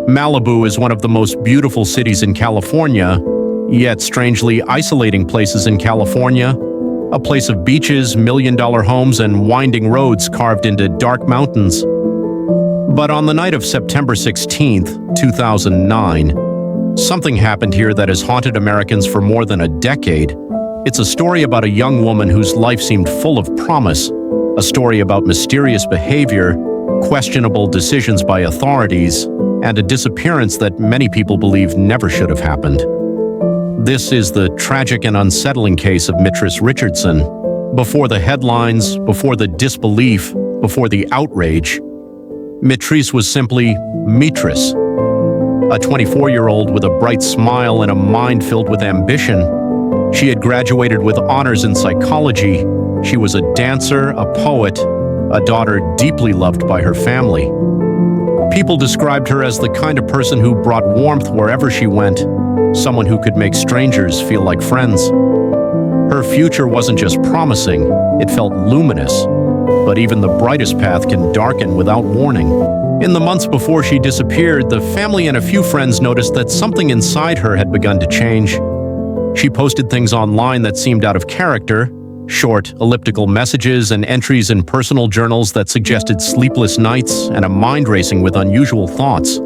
Malibu is one of the most beautiful cities in California, yet strangely isolating places in California, a place of beaches, million-dollar homes, and winding roads carved into dark mountains. But on the night of September 16th, 2009, something happened here that has haunted Americans for more than a decade. It's a story about a young woman whose life seemed full of promise, a story about mysterious behavior, questionable decisions by authorities, and a disappearance that many people believe never should have happened. This is the tragic and unsettling case of Mitrice Richardson. Before the headlines, before the disbelief, before the outrage, Mitrice was simply Mitrice, a 24-year-old with a bright smile and a mind filled with ambition. She had graduated with honors in psychology. She was a dancer, a poet, a daughter deeply loved by her family. People described her as the kind of person who brought warmth wherever she went, someone who could make strangers feel like friends. Her future wasn't just promising, it felt luminous. But even the brightest path can darken without warning. In the months before she disappeared, the family and a few friends noticed that something inside her had begun to change. She posted things online that seemed out of character, short, elliptical messages and entries in personal journals that suggested sleepless nights and a mind racing with unusual thoughts.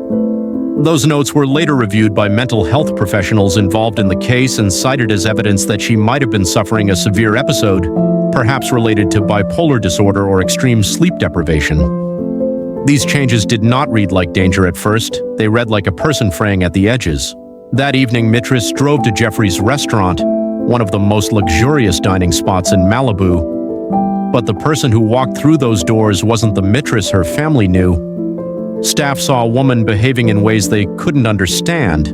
Those notes were later reviewed by mental health professionals involved in the case and cited as evidence that she might have been suffering a severe episode, perhaps related to bipolar disorder or extreme sleep deprivation. These changes did not read like danger at first. They read like a person fraying at the edges. That evening, Mitrice drove to Jeffrey's restaurant, one of the most luxurious dining spots in Malibu. But the person who walked through those doors wasn't the Mitrice her family knew. Staff saw a woman behaving in ways they couldn't understand.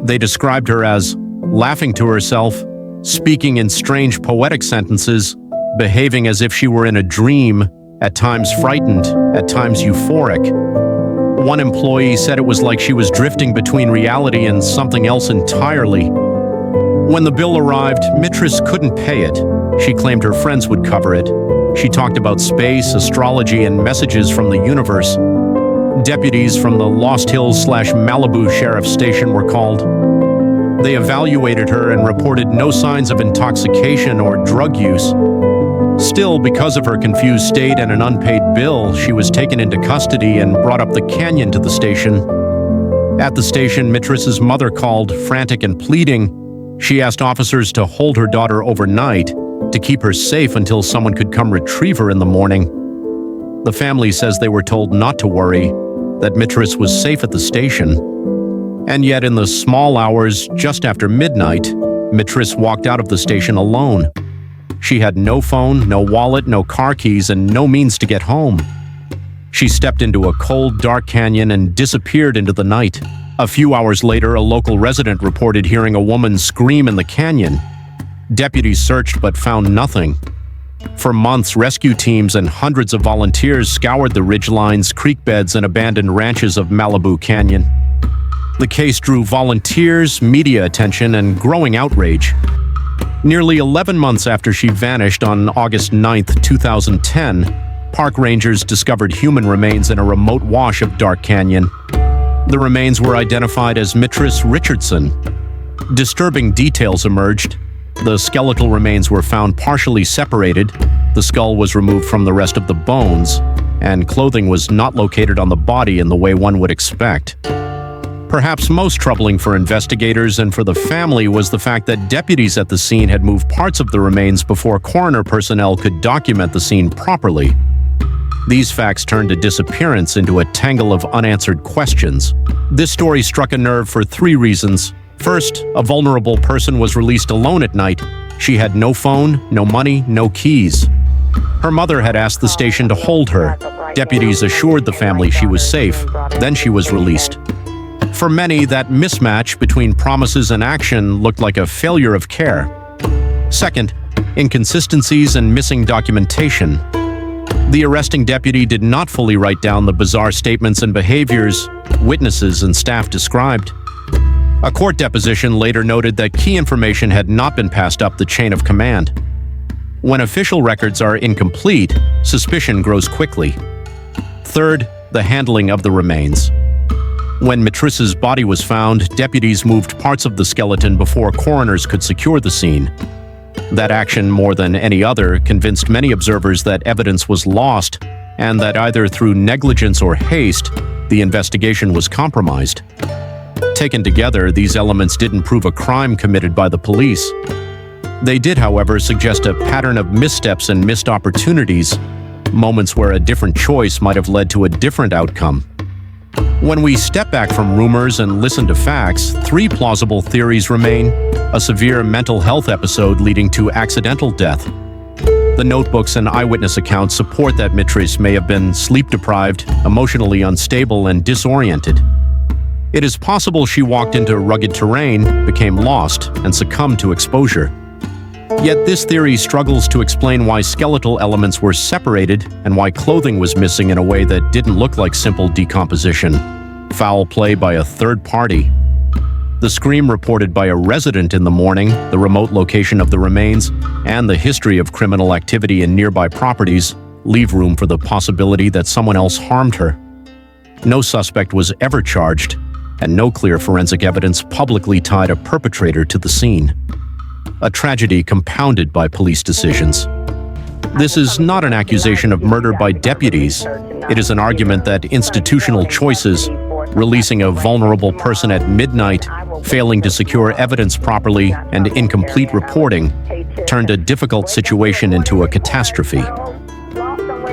They described her as laughing to herself, speaking in strange poetic sentences, behaving as if she were in a dream, at times frightened, at times euphoric. One employee said it was like she was drifting between reality and something else entirely. When the bill arrived, Mitrice couldn't pay it. She claimed her friends would cover it. She talked about space, astrology, and messages from the universe. Deputies from the Lost Hills/Malibu Sheriff's Station were called. They evaluated her and reported no signs of intoxication or drug use. Still, because of her confused state and an unpaid bill, she was taken into custody and brought up the canyon to the station. At the station, Mitrice's mother called, frantic and pleading. She asked officers to hold her daughter overnight, to keep her safe until someone could come retrieve her in the morning. The family says they were told not to worry, that Mitrice was safe at the station. And yet in the small hours just after midnight, Mitrice walked out of the station alone. She had no phone, no wallet, no car keys, and no means to get home. She stepped into a cold, dark canyon and disappeared into the night. A few hours later, a local resident reported hearing a woman scream in the canyon. Deputies searched but found nothing. For months, rescue teams and hundreds of volunteers scoured the ridgelines, creek beds, and abandoned ranches of Malibu Canyon. The case drew volunteers, media attention, and growing outrage. Nearly 11 months after she vanished on August 9, 2010, park rangers discovered human remains in a remote wash of Dark Canyon. The remains were identified as Mitrice Richardson. Disturbing details emerged. The skeletal remains were found partially separated, the skull was removed from the rest of the bones, and clothing was not located on the body in the way one would expect. Perhaps most troubling for investigators and for the family was the fact that deputies at the scene had moved parts of the remains before coroner personnel could document the scene properly. These facts turned a disappearance into a tangle of unanswered questions. This story struck a nerve for 3 reasons. First, a vulnerable person was released alone at night. She had no phone, no money, no keys. Her mother had asked the station to hold her. Deputies assured the family she was safe. Then she was released. For many, that mismatch between promises and action looked like a failure of care. Second, inconsistencies and missing documentation. The arresting deputy did not fully write down the bizarre statements and behaviors witnesses and staff described. A court deposition later noted that key information had not been passed up the chain of command. When official records are incomplete, suspicion grows quickly. Third, the handling of the remains. When Mitrice's body was found, deputies moved parts of the skeleton before coroners could secure the scene. That action, more than any other, convinced many observers that evidence was lost and that either through negligence or haste, the investigation was compromised. Taken together, these elements didn't prove a crime committed by the police. They did, however, suggest a pattern of missteps and missed opportunities, moments where a different choice might have led to a different outcome. When we step back from rumors and listen to facts, three plausible theories remain: a severe mental health episode leading to accidental death. The notebooks and eyewitness accounts support that Mitrice may have been sleep-deprived, emotionally unstable, and disoriented. It is possible she walked into rugged terrain, became lost, and succumbed to exposure. Yet this theory struggles to explain why skeletal elements were separated and why clothing was missing in a way that didn't look like simple decomposition. Foul play by a third party. The scream reported by a resident in the morning, the remote location of the remains, and the history of criminal activity in nearby properties leave room for the possibility that someone else harmed her. No suspect was ever charged, and no clear forensic evidence publicly tied a perpetrator to the scene. A tragedy compounded by police decisions. This is not an accusation of murder by deputies. It is an argument that institutional choices, releasing a vulnerable person at midnight, failing to secure evidence properly, and incomplete reporting, turned a difficult situation into a catastrophe.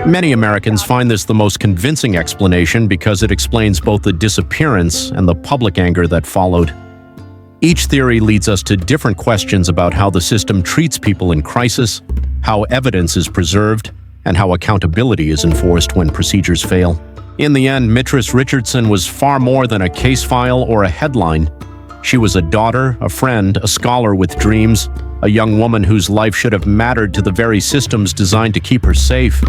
Many Americans find this the most convincing explanation because it explains both the disappearance and the public anger that followed. Each theory leads us to different questions about how the system treats people in crisis, how evidence is preserved, and how accountability is enforced when procedures fail. In the end, Mitrice Richardson was far more than a case file or a headline. She was a daughter, a friend, a scholar with dreams, a young woman whose life should have mattered to the very systems designed to keep her safe.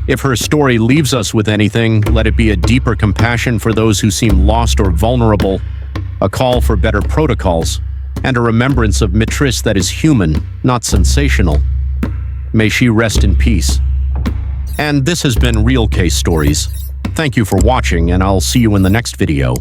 If her story leaves us with anything, let it be a deeper compassion for those who seem lost or vulnerable, a call for better protocols, and a remembrance of Mitrice that is human, not sensational. May she rest in peace. And this has been Real Case Stories. Thank you for watching, and I'll see you in the next video.